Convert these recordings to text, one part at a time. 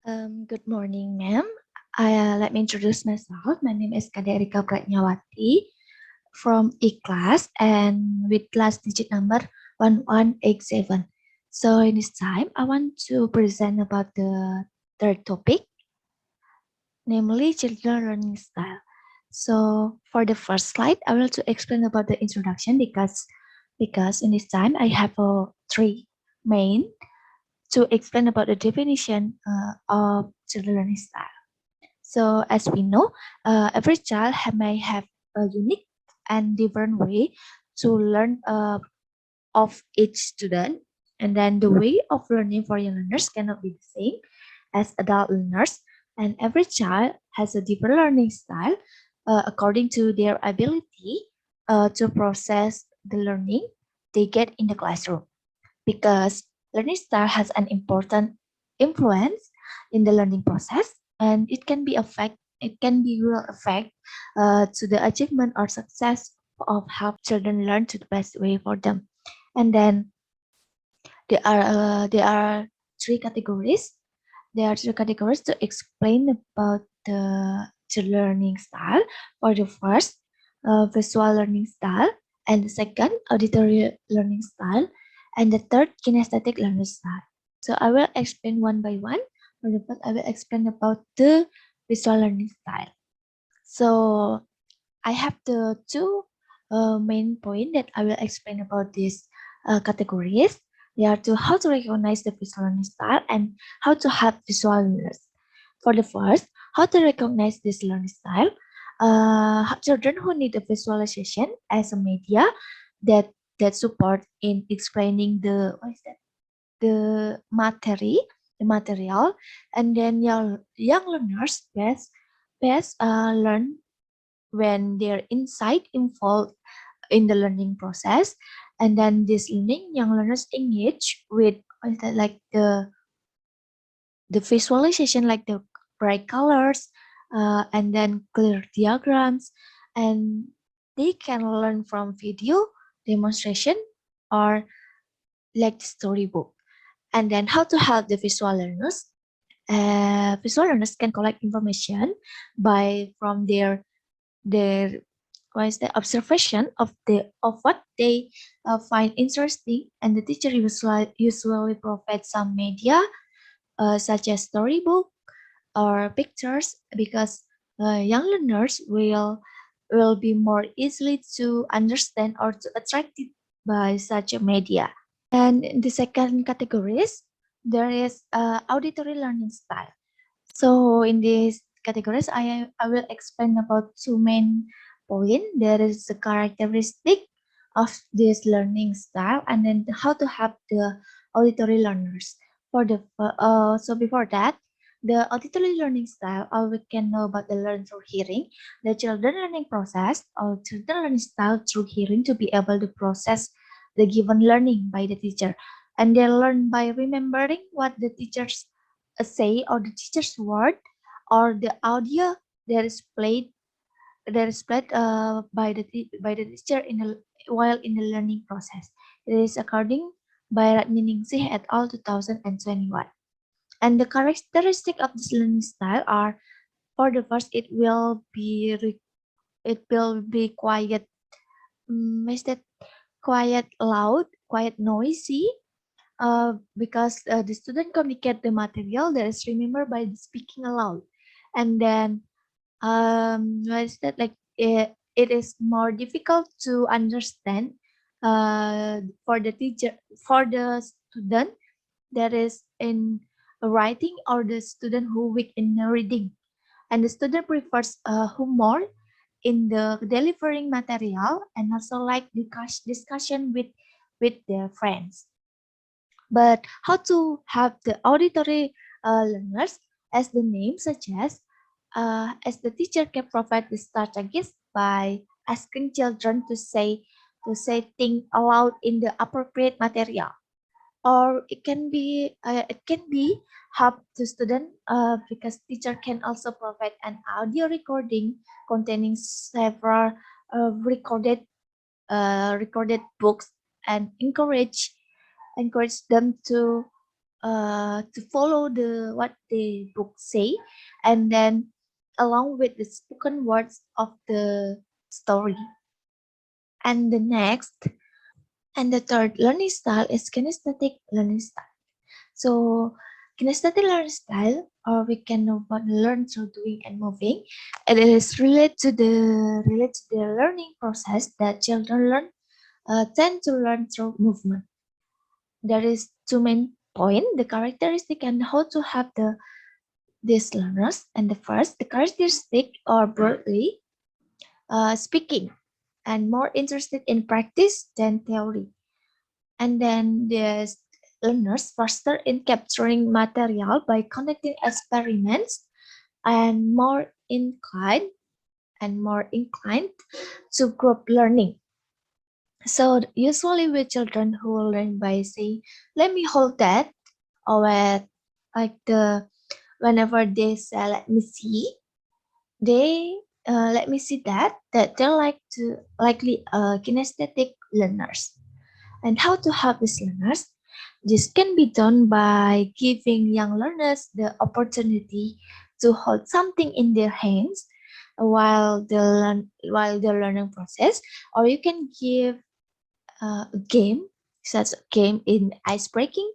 Good morning, ma'am. Let me introduce myself. My name is Kadek Rikha Pradnyawati from E-class and with class digit number 1187. So in this time, I want to present about the third topic, namely children learning style. So for the first slide, I will to explain about the introduction because in this time I have three main to explain about the definition of children learning style. So as we know, every child may have a unique and different way to learn of each student. And then the way of learning for young learners cannot be the same as adult learners. And every child has a different learning style according to their ability to process the learning they get in the classroom. Because learning style has an important influence in the learning process, and it can be real effect to the achievement or success of how children learn to the best way for them. And then there are three categories. There are three categories to explain about the learning style. For the first, visual learning style, and the second, auditory learning style, and the third, kinesthetic learning style. So I will explain one by one. For the first, I will explain about the visual learning style. So I have the two main point that I will explain about these categories. They are to how to recognize the visual learning style and how to help visual learners. For the first, how to recognize this learning style. Children who need a visualization as a media that support in explaining the material, and then young learners best learn when their insight involved in the learning process. And then this learning, young learners engage with what is that, like the visualization, like the bright colors, and then clear diagrams, and they can learn from video demonstration or like the storybook. And then how to help the visual learners. Visual learners can collect information by from their what is the observation of what they find interesting, and the teacher usually provides some media such as storybook or pictures, because young learners will be more easily to understand or to attracted by such a media. And in the second categories, there is auditory learning style. So in these categories, I will explain about two main points. There is the characteristic of this learning style, and then how to help the auditory learners. So before that, the auditory learning style, all we can know about the learn through hearing. The children learning process or children learning style through hearing to be able to process the given learning by the teacher, and they learn by remembering what the teachers say, or the teacher's word, or the audio that is played by the teacher while in the learning process. It is according by Ratniningsih et al. 2021. And the characteristic of this learning style are: for the first, it will be quiet, is that quiet, loud, quiet, noisy, because the student communicate the material that is remembered by the speaking aloud. And then what is that, like it is more difficult to understand for the teacher, for the student that is in writing, or the student who weak in reading. And the student prefers humor in the delivering material, and also like discussion with their friends. But how to have the auditory learners, as the name suggests, as the teacher can provide the strategies by asking children to say things aloud in the appropriate material. Or it can be help to student, because teacher can also provide an audio recording containing several recorded books, and encourage them to to follow the what the book say, and then along with the spoken words of the story. And the next and the third learning style is kinesthetic learning style. So kinesthetic learning style, or we can know about learn through doing and moving. It is related to the learning process that children tend to learn through movement. There is two main point: the characteristic and how to have these learners. And the first, the characteristic or broadly speaking, and more interested in practice than theory. And then the learners faster in capturing material by conducting experiments, and more inclined to group learning. So usually with children who learn by saying, "Let me hold that," or whenever they say, "Let me see," they let me see that they're likely kinesthetic learners. And how to help these learners? This can be done by giving young learners the opportunity to hold something in their hands while the learning process, or you can give a game, such a game in ice breaking,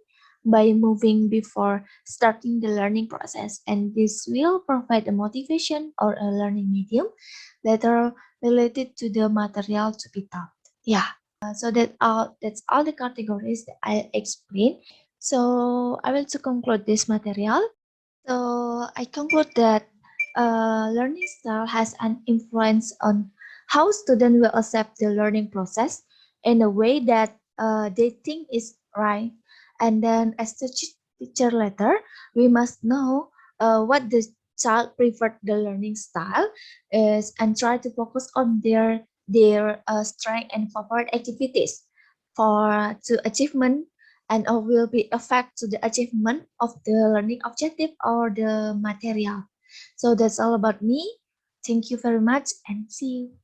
by moving before starting the learning process, and this will provide a motivation or a learning medium that are related to the material to be taught. Yeah. So that's all the categories that I explained. So I will to conclude this material. So I conclude that learning style has an influence on how students will accept the learning process in a way that they think is right. And then as the teacher later, we must know what the child preferred the learning style is, and try to focus on their strength and favorite activities for to achievement, and will be affect to the achievement of the learning objective or the material. So that's all about me. Thank you very much and see you.